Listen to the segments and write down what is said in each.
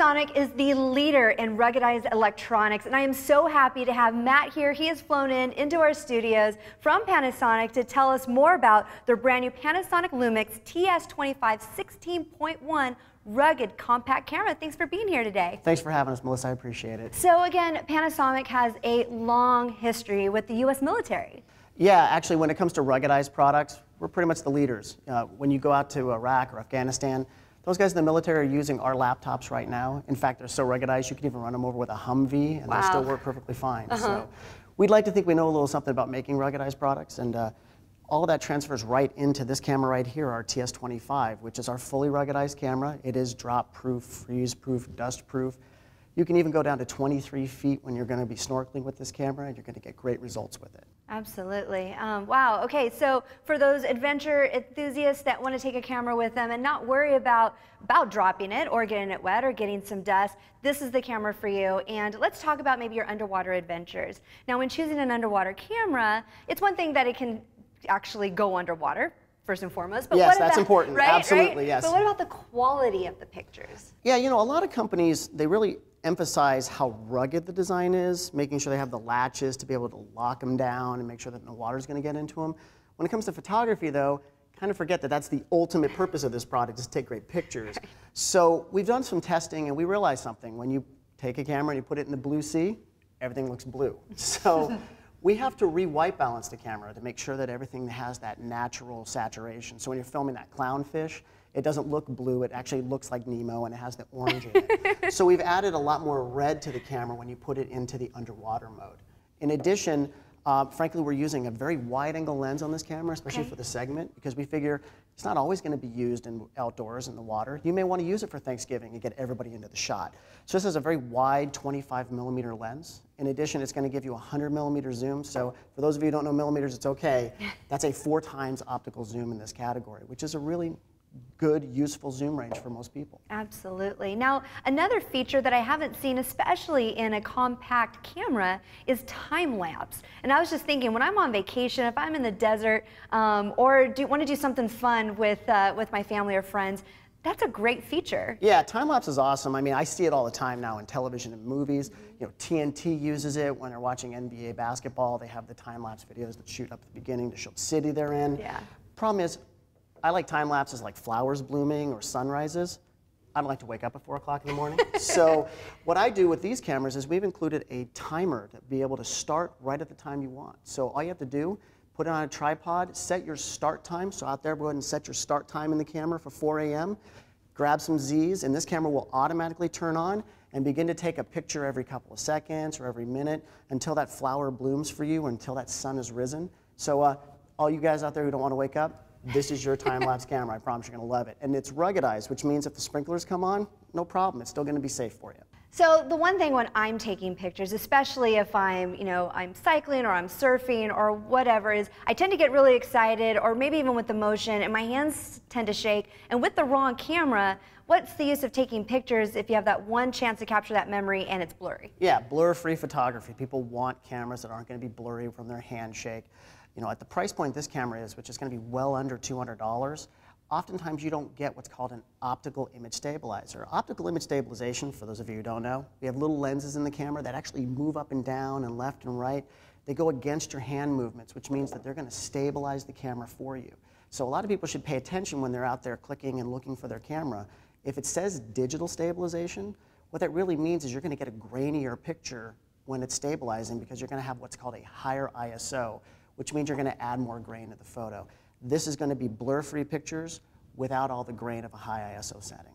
Panasonic is the leader in ruggedized electronics, and I am so happy to have Matt here. He has flown into our studios from Panasonic to tell us more about their brand new Panasonic Lumix TS25 16.1 rugged compact camera. Thanks for being here today. Thanks for having us, Melissa. I appreciate it. So again, Panasonic has a long history with the U.S. military. Yeah, actually, when it comes to ruggedized products, we're pretty much the leaders. When you go out to Iraq or Afghanistan, those guys in the military are using our laptops right now. In fact, they're so ruggedized, you can even run them over with a Humvee, and they'll still work perfectly fine. So we'd like to think we know a little something about making ruggedized products, and all of that transfers right into this camera right here, our TS25, which is our fully ruggedized camera. It is drop-proof, freeze-proof, dust-proof. You can even go down to 23 feet when you're going to be snorkeling with this camera, and you're going to get great results with it. Absolutely. Wow. Okay, so for those adventure enthusiasts that want to take a camera with them and not worry about dropping it or getting it wet or getting some dust, this is the camera for you. And let's talk about maybe your underwater adventures. Now, when choosing an underwater camera, it's one thing that it can actually go underwater, first and foremost. But yes, what about, that's important. Right, absolutely, right? yes. But what about the quality of the pictures? Yeah, you know, a lot of companies, they really emphasize how rugged the design is, making sure they have the latches to be able to lock them down and make sure that no water's going to get into them. When it comes to photography, though, kind of forget that that's the ultimate purpose of this product, is to take great pictures. Right. So we've done some testing, and we realized something. When you take a camera and you put it in the blue sea, everything looks blue. So we have to re-white balance the camera to make sure that everything has that natural saturation. So when you're filming that clownfish, it doesn't look blue, it actually looks like Nemo, and it has the orange in it. So we've added a lot more red to the camera when you put it into the underwater mode. In addition, frankly, we're using a very wide-angle lens on this camera, especially for the segment, because we figure it's not always going to be used outdoors in the water. You may want to use it for Thanksgiving and get everybody into the shot. So this is a very wide 25mm lens. In addition, it's going to give you a 100mm zoom. So for those of you who don't know millimeters, it's okay. That's a 4 times optical zoom in this category, which is a really good, useful zoom range for most people. Absolutely. Now, another feature that I haven't seen, especially in a compact camera, is time lapse. And I was just thinking, when I'm on vacation, if I'm in the desert, or want to do something fun with my family or friends, that's a great feature. Yeah, time lapse is awesome. I mean, I see it all the time now in television and movies. You know, TNT uses it when they're watching NBA basketball. They have the time lapse videos that shoot up at the beginning to show the city they're in. Yeah. Problem is, I like time lapses like flowers blooming or sunrises. I don't like to wake up at 4 o'clock in the morning. So what I do with these cameras is we've included a timer to be able to start right at the time you want. So all you have to do, put it on a tripod, set your start time. So out there, go ahead and set your start time in the camera for 4 a.m. Grab some Z's, and this camera will automatically turn on and begin to take a picture every couple of seconds or every minute until that flower blooms for you, or until that sun has risen. So all you guys out there who don't want to wake up, this is your time-lapse camera. I promise you're going to love it. And it's ruggedized, which means if the sprinklers come on, no problem. It's still going to be safe for you. So the one thing when I'm taking pictures, especially if I'm cycling or I'm surfing or whatever, is I tend to get really excited, or maybe even with the motion, and my hands tend to shake. And with the wrong camera, what's the use of taking pictures if you have that one chance to capture that memory and it's blurry? Yeah, blur-free photography. People want cameras that aren't going to be blurry from their handshake. You know, at the price point this camera is, which is going to be well under $200, oftentimes you don't get what's called an optical image stabilizer. Optical image stabilization, for those of you who don't know, we have little lenses in the camera that actually move up and down and left and right. They go against your hand movements, which means that they're going to stabilize the camera for you. So a lot of people should pay attention when they're out there clicking and looking for their camera. If it says digital stabilization, what that really means is you're going to get a grainier picture when it's stabilizing, because you're going to have what's called a higher ISO, which means you're going to add more grain to the photo. This is going to be blur-free pictures without all the grain of a high ISO setting.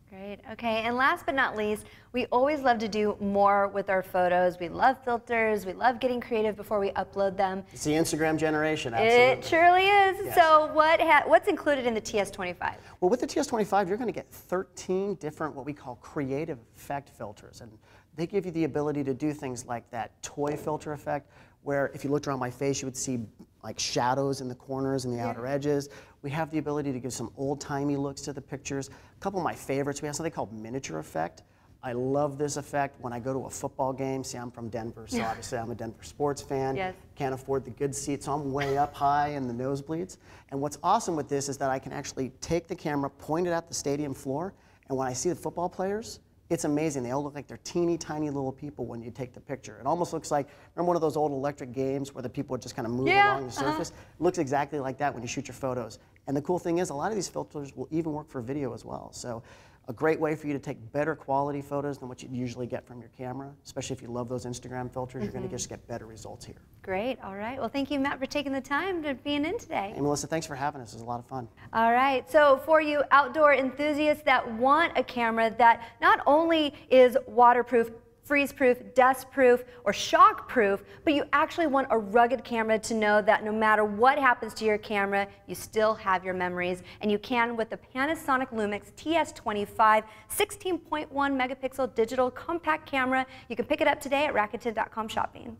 Great. Okay, and last but not least, we always love to do more with our photos. We love filters. We love getting creative before we upload them. It's the Instagram generation, absolutely. It surely is. Yes. So what's included in the TS25? Well, with the TS25, you're going to get 13 different what we call creative effect filters. And they give you the ability to do things like that toy filter effect, where if you looked around my face, you would see like shadows in the corners and the outer edges. We have the ability to give some old-timey looks to the pictures. A couple of my favorites, we have something called miniature effect. I love this effect when I go to a football game. See, I'm from Denver, so obviously I'm a Denver sports fan. Yes. Can't afford the good seats, so I'm way up high in the nosebleeds. And what's awesome with this is that I can actually take the camera, point it at the stadium floor, and when I see the football players, It's amazing. They all look like they're teeny tiny little people when you take the picture. It almost looks like, remember one of those old electric games where the people would just kind of move along the surface? It looks exactly like that when you shoot your photos. And the cool thing is, a lot of these filters will even work for video as well. So a great way for you to take better quality photos than what you'd usually get from your camera, especially if you love those Instagram filters, you're going to just get better results here. Great. All right. Well, thank you, Matt, for taking the time to being in today. Hey, Melissa, thanks for having us. It was a lot of fun. All right. So for you outdoor enthusiasts that want a camera that not only is waterproof, freeze-proof, dust-proof, or shock-proof, but you actually want a rugged camera to know that no matter what happens to your camera, you still have your memories, and you can with the Panasonic Lumix TS25 16.1 megapixel digital compact camera. You can pick it up today at Rakuten.com shopping.